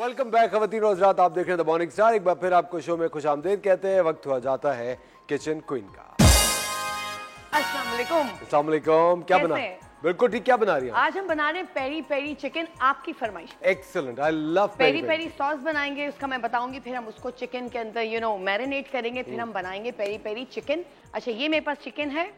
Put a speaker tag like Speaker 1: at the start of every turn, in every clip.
Speaker 1: Welcome back खवातीन और हज़रात, आप देख रहे हैं द मॉर्निंग स्टार। एक बार फिर आपको शो में खुशामदीद कहते हैं। वक्त हुआ जाता है किचन क्वीन का।
Speaker 2: अस्सलाम वालेकुम।
Speaker 1: अस्सलाम वालेकुम। क्या बना? बिल्कुल ठीक। क्या बना रही हैं?
Speaker 2: आज हम बना रहे हैं पेरी पेरी चिकन, आपकी फरमाइश।
Speaker 1: Excellent, I love
Speaker 2: peri peri sauce बनाएंगे, उसका मैं बताऊंगी, फिर हम उसको चिकन के अंदर मैरिनेट करेंगे, फिर हम बनाएंगे पेरी पेरी चिकन। अच्छा, ये मेरे पास चिकन है,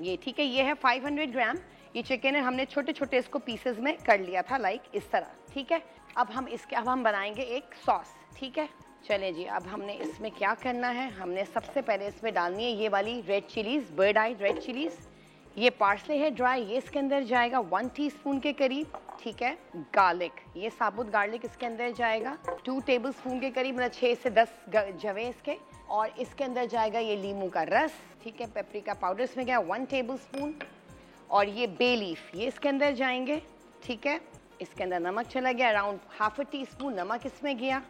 Speaker 2: ये ठीक है, ये है 500 ग्राम ये चिकन है। हमने छोटे छोटे इसको पीसेस में कर लिया था, लाइक इस तरह, ठीक है। अब हम बनाएंगे एक सॉस, ठीक है। चले जी, अब हमने इसमें क्या करना है, हमने सबसे पहले इसमें डालनी है ये वाली red chillies, bird I read chillies. ये पार्सले है ड्राई, ये इसके अंदर जाएगा 1 टीस्पून के करीब, ठीक है। गार्लिक, ये साबुत गार्लिक इसके अंदर जाएगा 2 टेबलस्पून के करीब, मतलब 6 से 10 जवे इसके। और इसके अंदर जाएगा ये लीमू का रस, ठीक है। पेपरिका पाउडर इसमें गया 1 टेबलस्पून। और ये बे लीफ, ये इसके अंदर जाएंगे, ठीक है। इसके अंदर नमक चला गया, अराउंड ½ टीस्पून नमक इसमें गया।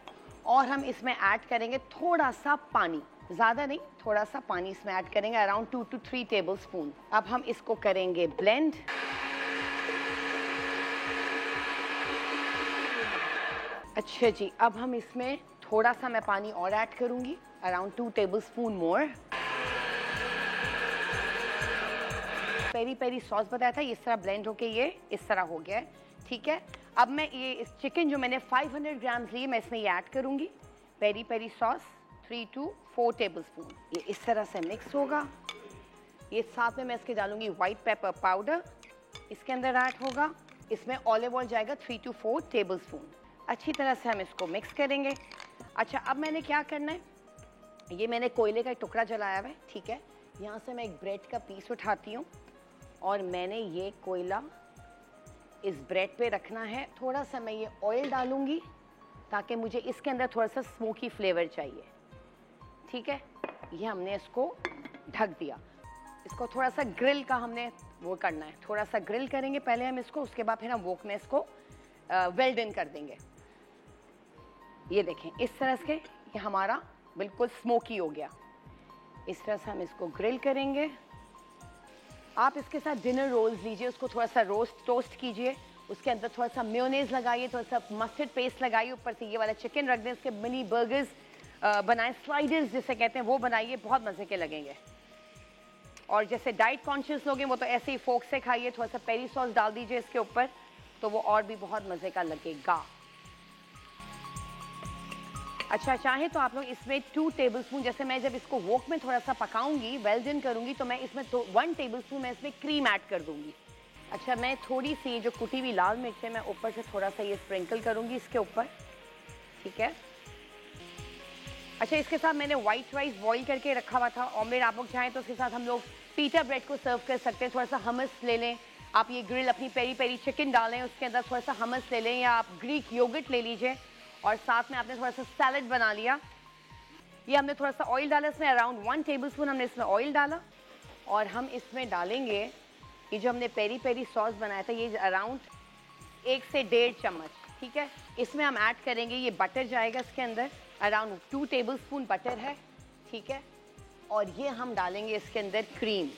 Speaker 2: और हम इसमें ऐड करेंगे थोड़ा सा पानी, ज़्यादा नहीं, थोड़ा सा पानी इसमें ऐड करेंगे, अराउंड 2 to 3 टेबलस्पून। अब हम इसको करेंगे ब्लेंड। अच्छा जी, अब हम इसमें थोड़ा सा मैं पानी और ऐड करूंगी, अराउंड 2 टेबलस्पून मोर। पेरी पेरी सॉस बताया था, इस तरह ब्लेंड होके ये इस तरह हो गया है, ठीक है। अब मैं ये इस चिकन जो मैंने 500 ग्राम ली, मैं इसमें ये ऐड करूंगी। Peri peri sauce 3 to 4 tablespoon, ये इस तरह से मिक्स होगा। ये साथ में मैं इसके डालूंगी वाइट पेपर पाउडर, इसके अंदर ऐड होगा। इसमें ऑलिव ऑयल जाएगा 3 to 4 टेबलस्पून। अच्छी तरह से हम इसको मिक्स करेंगे। अच्छा, अब मैंने क्या करना है, ये मैंने कोयले का टुकड़ा जलाया हुआ है, ठीक है। यहाँ से मैं एक ब्रेड का पीस उठाती हूँ और मैंने ये कोयला इस ब्रेड पे रखना है। थोड़ा सा मैं ये ऑयल डालूंगी ताकि मुझे इसके अंदर थोड़ा सा स्मोकी फ्लेवर चाहिए, ठीक है। ये हमने इसको ढक दिया। इसको थोड़ा सा ग्रिल का हमने वो करना है, थोड़ा सा ग्रिल करेंगे पहले हम इसको, उसके बाद फिर हम वोक में इसको वेल डन कर देंगे। ये देखें, इस तरह से ये हमारा बिल्कुल स्मोकी हो गया। इस तरह से हम इसको ग्रिल करेंगे। आप इसके साथ डिनर रोल्स लीजिए, उसको थोड़ा सा टोस्ट कीजिए, उसके अंदर थोड़ा सा मेयोनेज लगाइए, थोड़ा सा मस्टर्ड पेस्ट लगाइए, ऊपर से ये वाला चिकन रख दें, उसके मिनी बर्गर्स बनाएं, स्लाइडर्स जिसे कहते हैं वो बनाइए, बहुत मज़े के लगेंगे। और जैसे डाइट कॉन्शियस लोग हैं वो तो ऐसे ही फोक से खाइए, थोड़ा सा पेरी सॉस डाल दीजिए इसके ऊपर, तो वो और भी बहुत मज़े का लगेगा। अच्छा, चाहे तो आप लोग इसमें 2 टेबलस्पून, जैसे मैं जब इसको वोक में थोड़ा सा पकाऊंगी, वेल डन करूंगी, तो मैं इसमें 1 टेबलस्पून मैं इसमें क्रीम ऐड कर दूंगी। अच्छा, मैं थोड़ी सी जो कुटी हुई लाल मिर्च है, मैं ऊपर से थोड़ा सा ये स्प्रिंकल करूंगी इसके ऊपर, ठीक है। अच्छा, इसके साथ मैंने व्हाइट राइस बॉईल करके रखा हुआ था, ऑमलेट। आप लोग चाहें तो उसके साथ हम लोग पीटा ब्रेड को सर्व कर सकते हैं। थोड़ा सा हमस ले लें आप, ये ग्रिल अपनी पेरी पेरी चिकन डालें, उसके अंदर थोड़ा सा हमस ले लें, या आप ग्रीक योगर्ट ले लीजिए, और साथ में आपने थोड़ा सा सैलड बना लिया। ये हमने थोड़ा सा ऑयल डाला इसमें, अराउंड 1 टेबलस्पून हमने इसमें ऑयल डाला। और हम इसमें डालेंगे ये जो हमने पेरी पेरी सॉस बनाया था, ये अराउंड 1 से 1.5 चम्मच, ठीक है। इसमें हम ऐड करेंगे, ये बटर जाएगा इसके अंदर, अराउंड 2 टेबलस्पून बटर है, ठीक है। और ये हम डालेंगे इसके अंदर क्रीम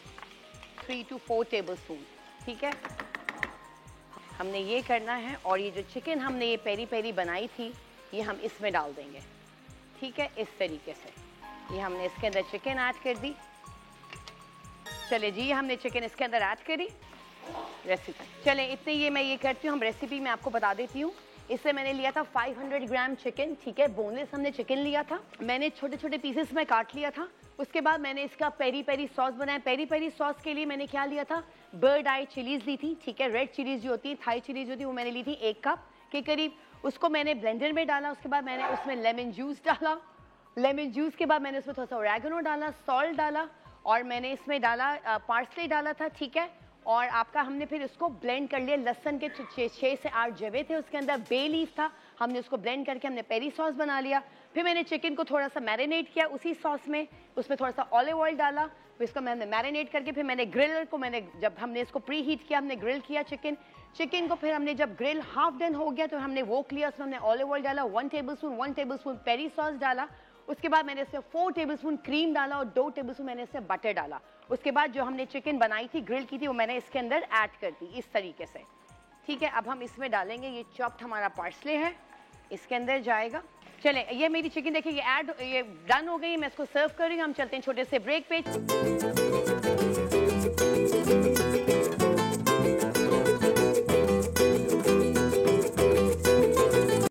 Speaker 2: 3 to 4 टेबलस्पून, ठीक है। हमने ये करना है। और ये जो चिकन हमने ये पेरी पेरी बनाई थी, ये हम इसमें डाल देंगे, ठीक है, इस तरीके से। ये हमने इसके अंदर चिकन ऐड कर दी। चले जी, हमने चिकन इसके अंदर ऐड करी रेसिपी। चले इतने ये मैं ये करती हूँ, हम रेसिपी में आपको बता देती हूँ। इससे मैंने लिया था 500 ग्राम चिकन, ठीक है, बोनलेस हमने चिकन लिया था, मैंने छोटे छोटे पीसेस में काट लिया था। उसके बाद मैंने इसका पेरी पेरी सॉस बनाया। पेरी पेरी सॉस के लिए मैंने क्या लिया था, बर्ड आई चिलीज ली थी, ठीक है। रेड चिलीज जो होती है, थाई चिलीज होती है, वो मैंने ली थी 1 कप के करीब। उसको मैंने ब्लेंडर में डाला, उसके बाद मैंने उसमें लेमन जूस डाला। लेमन जूस के बाद मैंने उसमें थोड़ा सा ओरेगनो डाला, सॉल्ट डाला, और मैंने इसमें डाला पार्सले डाला था, ठीक है। और आपका हमने फिर उसको ब्लेंड कर लिया। लहसुन के 6 से 8 जवे थे, उसके अंदर बे लीफ था, हमने उसको ब्लेंड करके हमने पेरी सॉस बना लिया। फिर मैंने चिकन को थोड़ा सा मैरिनेट किया उसी सॉस में, उसमें थोड़ा सा ऑलिव ऑयल डाला, फिर इसको मैंने मैरिनेट करके फिर मैंने ग्रिल को जब हमने इसको प्री हीट किया, हमने ग्रिल किया चिकन को। फिर हमने जब ग्रिल हाफ डन हो गया तो हमने वो किया, उसमें हमने ऑलिव ऑयल डाला, 1 टेबलस्पून पेरी सॉस डाला। उसके बाद मैंने इसमें 4 टेबलस्पून क्रीम डाला और 2 टेबलस्पून मैंने इसमें बटर डाला। उसके बाद जो हमने चिकन बनाई थी, ग्रिल की थी, वो मैंने इसके अंदर ऐड कर दी इस तरीके से, ठीक है। अब हम इसमें डालेंगे ये चॉप्ड हमारा पार्सले है, इसके अंदर जाएगा। चले, ये मेरी चिकन देखिए ये ऐड, ये डन हो गई, मैं इसको सर्व कर रही हूँ। हम चलते हैं छोटे से ब्रेक पे।